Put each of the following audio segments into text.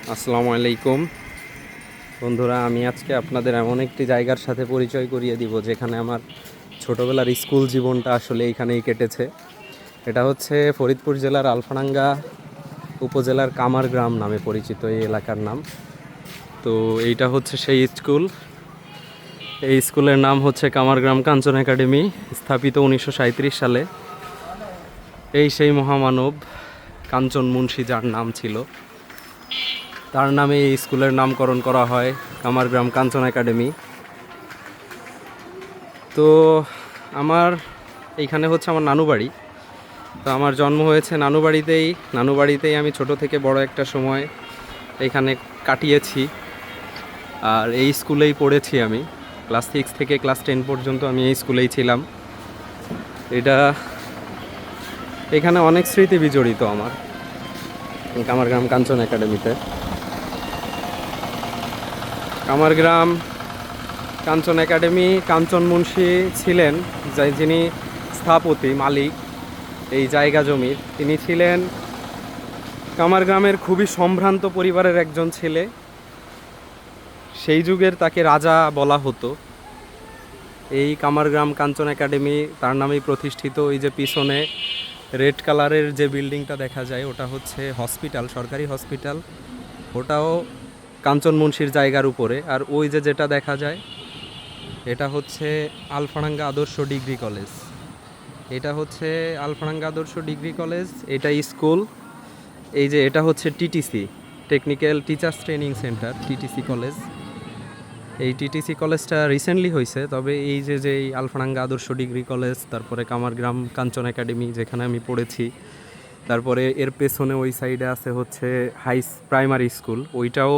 আসসালামু আলাইকুম বন্ধুরা, আমি আজকে আপনাদের এমন একটি জায়গার সাথে পরিচয় করিয়ে দিব যেখানে আমার ছোটোবেলার স্কুল জীবনটা আসলে এইখানেই কেটেছে। এটা হচ্ছে ফরিদপুর জেলার আলফাডাঙ্গা উপজেলার কামারগ্রাম নামে পরিচিত এই এলাকার নাম। তো এইটা হচ্ছে সেই স্কুল। এই স্কুলের নাম হচ্ছে কামারগ্রাম কাঞ্চন একাডেমি, স্থাপিত 1937 সালে। এই সেই মহামানব কাঞ্চন মুন্সী, যার নাম ছিল, তার নামে এই স্কুলের নামকরণ করা হয় কামারগ্রাম কাঞ্চন একাডেমি। তো আমার এইখানে হচ্ছে আমার নানু বাড়ি। তো আমার জন্ম হয়েছে নানু বাড়িতেই আমি ছোট থেকে বড় একটা সময় এইখানে কাটিয়েছি। আর এই স্কুলেই পড়েছি আমি। ক্লাস 6 থেকে ক্লাস 10 পর্যন্ত আমি এই স্কুলেই ছিলাম। এখানে অনেক স্মৃতি বিজড়িত আমার কামারগ্রাম কাঞ্চন একাডেমিতে। কামারগ্রাম কাঞ্চন একাডেমি, কাঞ্চন মুন্সী ছিলেন যিনি স্থপতি, মালিক এই জায়গা জমির। তিনি ছিলেন কামারগ্রামের খুবই সম্ভ্রান্ত পরিবারের একজন ছেলে। সেই যুগের তাকে রাজা বলা হতো। এই কামারগ্রাম কাঞ্চন একাডেমি তার নামেই প্রতিষ্ঠিত। এই যে পিছনে রেড কালারের যে বিল্ডিংটা দেখা যায়, ওটা হচ্ছে হসপিটাল, সরকারি হসপিটাল। ওটাও কাঞ্চন মুন্সীর জায়গার উপরে। আর ওই যে যেটা দেখা যায়, এটা হচ্ছে আলফাডাঙ্গা আদর্শ ডিগ্রি কলেজ। এটা হচ্ছে আলফাডাঙ্গা আদর্শ ডিগ্রি কলেজ, এটা স্কুল। এই যে এটা হচ্ছে TTC, technical teachers training centre, TTC college. এই টিটিসি কলেজটা রিসেন্টলি হয়েছে। তবে এই যে এই আলফাডাঙ্গা আদর্শ ডিগ্রি কলেজ, তারপরে কামারগ্রাম কাঞ্চন একাডেমি যেখানে আমি পড়েছি, তারপরে এর পেছনে ওই সাইডে আছে হচ্ছে প্রাইমারি স্কুল। ওইটাও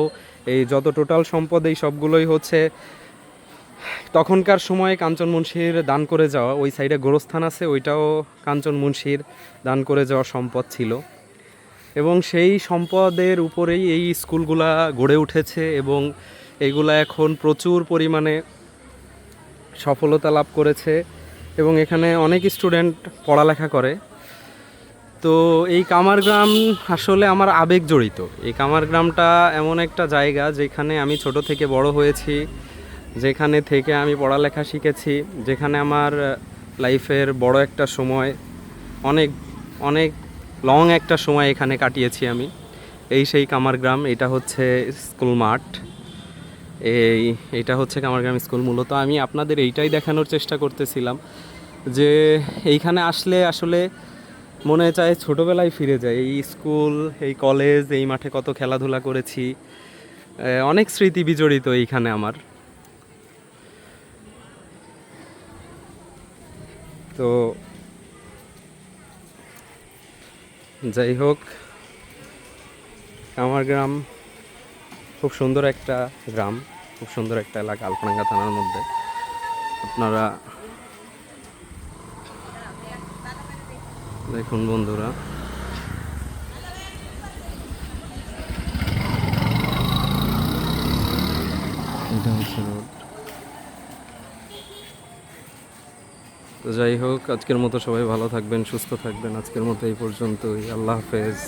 এই যত টোটাল সম্পদ এই সবগুলোই হচ্ছে তখনকার সময়ে কাঞ্চন মুন্সীর দান করে যাওয়া। ওই সাইডে গোরস্থান আছে, ওইটাও কাঞ্চন মুন্সীর দান করে যাওয়া সম্পদ ছিল। এবং সেই সম্পদের উপরেই এই স্কুলগুলা গড়ে উঠেছে এবং এইগুলা এখন প্রচুর পরিমাণে সফলতা লাভ করেছে এবং এখানে অনেক স্টুডেন্ট পড়ালেখা করে। তো এই কামারগ্রাম আসলে আমার আবেগ জড়িত। এই কামারগ্রামটা এমন একটা জায়গা যেখানে আমি ছোট থেকে বড় হয়েছি, যেখানে থেকে আমি পড়ালেখা শিখেছি, যেখানে আমার লাইফের বড় একটা সময়, অনেক অনেক লং একটা সময় এখানে কাটিয়েছি আমি। এই সেই কামারগ্রাম। এটা হচ্ছে স্কুল মাঠ। এইটা হচ্ছে কামারগ্রাম স্কুল। মূলত আমি আপনাদের এইটাই দেখানোর চেষ্টা করতেছিলাম যে এইখানে আসলে আসলে মনে চায় ছোটোবেলায় ফিরে যায়। এই স্কুল, এই কলেজ, এই মাঠে কত খেলাধুলা করেছি, অনেক স্মৃতি বিজড়িত এইখানে আমার। তো যাই হোক, আমার গ্রাম খুব সুন্দর একটা গ্রাম, খুব সুন্দর একটা এলাকা আলফাডাঙ্গা থানার মধ্যে। আপনারা দেখুন বন্ধুরা, এটা হচ্ছে রোড। তো যাই হোক, আজকের মতো সবাই ভালো থাকবেন, সুস্থ থাকবেন। আজকের মতো এই পর্যন্তই। আল্লাহ হাফেজ।